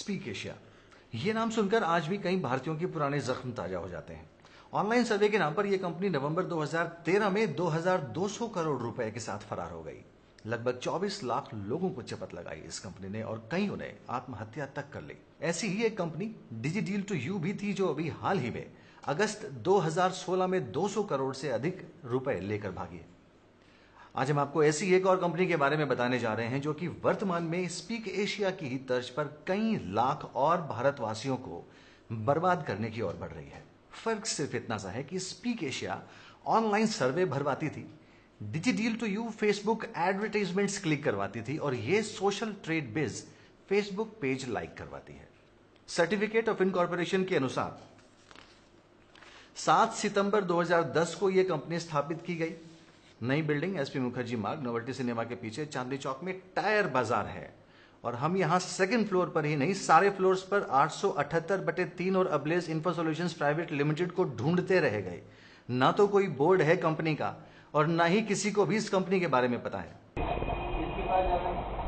Speak Asia, ये नाम सुनकर आज भी कई भारतीयों के पुराने जख्म ताजा हो जाते हैं। ऑनलाइन सर्वे के नाम पर यह कंपनी नवंबर 2013 में 2200 करोड़ रुपए के साथ फरार हो गई। लगभग 24 लाख लोगों को चपत लगाई इस कंपनी ने और कईयों ने आत्महत्या तक कर ली। ऐसी ही एक कंपनी डिजिडील टू यू भी थी, जो अभी हाल ही में अगस्त 2016 में 200 करोड़ से अधिक रुपए लेकर भागी है। आज हम आपको ऐसी एक और कंपनी के बारे में बताने जा रहे हैं जो कि वर्तमान में स्पीक एशिया की ही तर्ज पर कई लाख और भारतवासियों को बर्बाद करने की ओर बढ़ रही है। फर्क सिर्फ इतना सा है कि स्पीक एशिया ऑनलाइन सर्वे भरवाती थी, Digideal to you Facebook advertisements click करवाती थी और ये social trade biz Facebook page like करवाती है। सर्टिफिकेट ऑफ इनकॉर्पोरेशन के अनुसार 7 सितंबर 2010 को यह कंपनी स्थापित की गई। नई बिल्डिंग एसपी मुखर्जी मार्ग नोवेल्टी सिनेमा के पीछे चांदनी चौक में टायर बाजार है और हम यहां सेकंड फ्लोर पर ही नहीं, सारे फ्लोर्स पर 878/3 और अबलेज इंफो सॉल्यूशंस प्राइवेट लिमिटेड को ढूंढते रह गए। ना तो कोई बोर्ड है कंपनी का और ना ही किसी को भी इस कंपनी के बारे में पता है।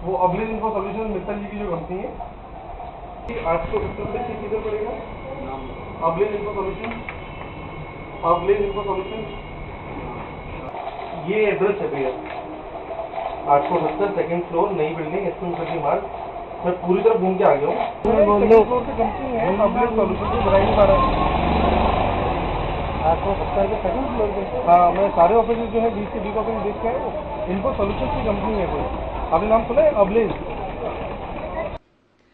वो अबलेज इंफो सॉल्यूशंस मित्तल जी की जो कंपनी है, 870 किधर पड़ेगा? अबलेज इंफो सॉल्यूशंस ये एड्रेस है भैया, 870 सेकंड फ्लोर, नई बिल्डिंग, एसपी मुखर्जी मार्ग। मैं पूरी तरह घूम के आ गया हूँ। सेकंड फ्लोर की कंपनी है, अबलेज सॉल्यूशंस की बता नहीं पा रहा है। 870 के सेकंड फ्लोर पे। हाँ, मैं सारे ऑफिस जो है बी से डी ऑफिस देख के आया हूँ। इनको सॉल्यूशंस की कंपनी है कोई, आपने नाम सुना है अबलेज?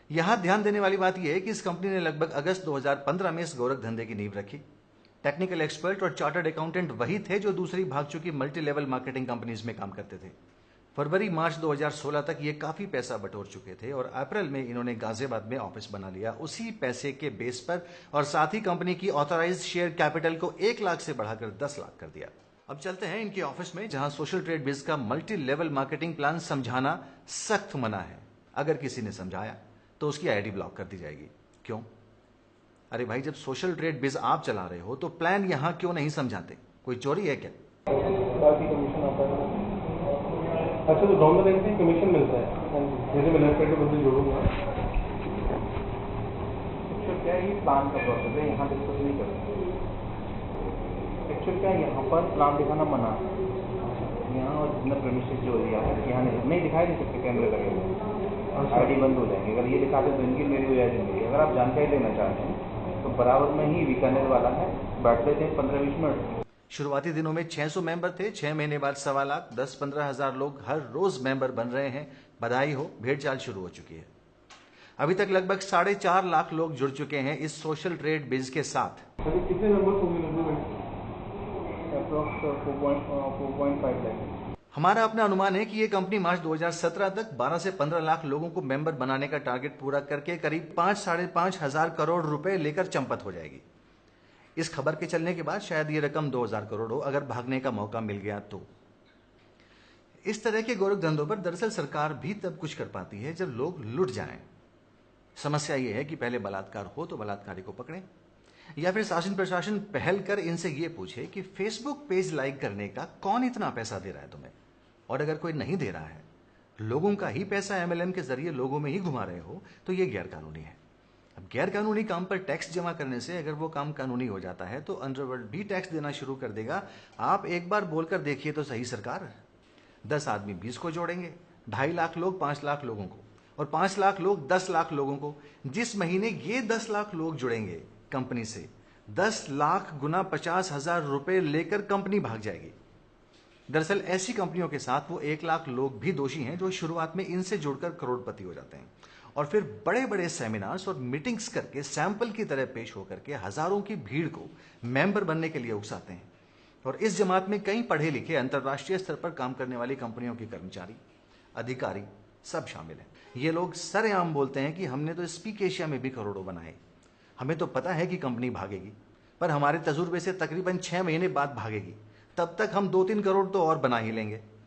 यहां ध्यान देने वाली बात यह है कि इस कंपनी ने लगभग अगस्त 2015 में इस गोरख धंधे की नींव रखी। टेक्निकल एक्सपर्ट और चार्टर्ड अकाउंटेंट वही थे जो दूसरी भाग चुकी मल्टी लेवल मार्केटिंग कंपनीज में काम करते थे। फरवरी मार्च 2016 तक ये काफी पैसा बटोर चुके थे और अप्रैल में इन्होंने गाजियाबाद में ऑफिस बना लिया उसी पैसे के बेस पर और साथ ही कंपनी की ऑथराइज्ड शेयर कैपिटल को 1 लाख से बढ़ाकर 10 लाख कर दिया। अब चलते हैं इनके ऑफिस में, जहां सोशल ट्रेड बिज का मल्टी लेवल मार्केटिंग प्लान समझाना सख्त मना है। अगर किसी ने समझाया तो उसकी आईडी ब्लॉक कर दी जाएगी। क्यों? अरे भाई, जब सोशल ट्रेड बिज आप चला रहे हो तो प्लान यहां क्यों नहीं समझाते? कोई चोरी है क्या? कमीशन आता है। अच्छा, तो डॉलर एंट्री कमीशन मिलता है, जैसे मैं लेफ्ट साइड के बदले जोड़ूंगा। एक्चुअल क्या है, ये प्लान का प्रोसेस है, यहाँ डिस्कस नहीं करते। एक्चुअल क्या है, यहाँ पर प्लान दिखाना मना है। यहाँ और जितना प्रेमिसेस जो एरिया है, यहाँ नहीं दिखाई नहीं सकते कैमरे लगे हुए, आईडी बंद हो जाएंगे। अगर ये दिखाते तो इनकी मेरी हो जाएगी। अगर आप जानकारी लेना चाहते हैं तो बराबर में ही बीकानेर वाला है, बैठ लेते हैं 15-20 मिनट। शुरुआती दिनों में 600 मेंबर थे, 6 महीने बाद 1.25 लाख, 10-15 हजार लोग हर रोज मेंबर बन रहे हैं। बधाई हो, भेड़चाल शुरू हो चुकी है। अभी तक लगभग 4.5 लाख लोग जुड़ चुके हैं इस सोशल ट्रेड बिज के साथ। कितने नंबर होंगे? 4.5 लाख। हमारा अपना अनुमान है कि यह कंपनी मार्च 2017 तक 12 से 15 लाख लोगों को मेंबर बनाने का टारगेट पूरा करके करीब 5-5.5 हजार करोड़ रुपए लेकर चंपत हो जाएगी। इस खबर के चलने के बाद शायद यह रकम 2000 करोड़ हो, अगर भागने का मौका मिल गया तो। इस तरह के गोरख धंधों पर दरअसल सरकार भी तब कुछ कर पाती है जब लोग लुट जाएं। समस्या यह है कि पहले बलात्कार हो तो बलात्कारी को पकड़ें, या फिर शासन प्रशासन पहल कर इनसे यह पूछे कि फेसबुक पेज लाइक करने का कौन इतना पैसा दे रहा है तुम्हें, और अगर कोई नहीं दे रहा है, लोगों का ही पैसा एमएलएम के जरिए लोगों में ही घुमा रहे हो, तो यह गैरकानूनी है। अब गैरकानूनी काम पर टैक्स जमा करने से अगर वो काम कानूनी हो जाता है तो अंडरवर्ल्ड भी टैक्स देना शुरू कर देगा। आप एक बार बोलकर देखिए तो सही सरकार। 10 आदमी 20 को जोड़ेंगे, 2.5 लाख लोग 5 लाख लोगों को, और 5 लाख लोग 10 लाख लोगों को। जिस महीने ये 10 लाख लोग जुड़ेंगे कंपनी से, 10 लाख गुना 50,000 रुपए लेकर कंपनी भाग जाएगी। दरअसल ऐसी कंपनियों के साथ वो 1 लाख लोग भी दोषी हैं जो शुरुआत में इनसे जुड़कर करोड़पति हो जाते हैं और फिर बड़े बड़े सेमिनार्स और मीटिंग्स करके सैंपल की तरह पेश होकर के हजारों की भीड़ को मेंबर बनने के लिए उकसाते हैं। और इस जमात में कई पढ़े लिखे अंतर्राष्ट्रीय स्तर पर काम करने वाली कंपनियों के कर्मचारी, अधिकारी सब शामिल हैं। ये लोग सरेआम बोलते हैं कि हमने तो स्पीक एशिया में भी करोड़ों बनाए, हमें तो पता है कि कंपनी भागेगी, पर हमारे तजुर्बे से तकरीबन 6 महीने बाद भागेगी, तब तक हम 2-3 करोड़ तो और बना ही लेंगे।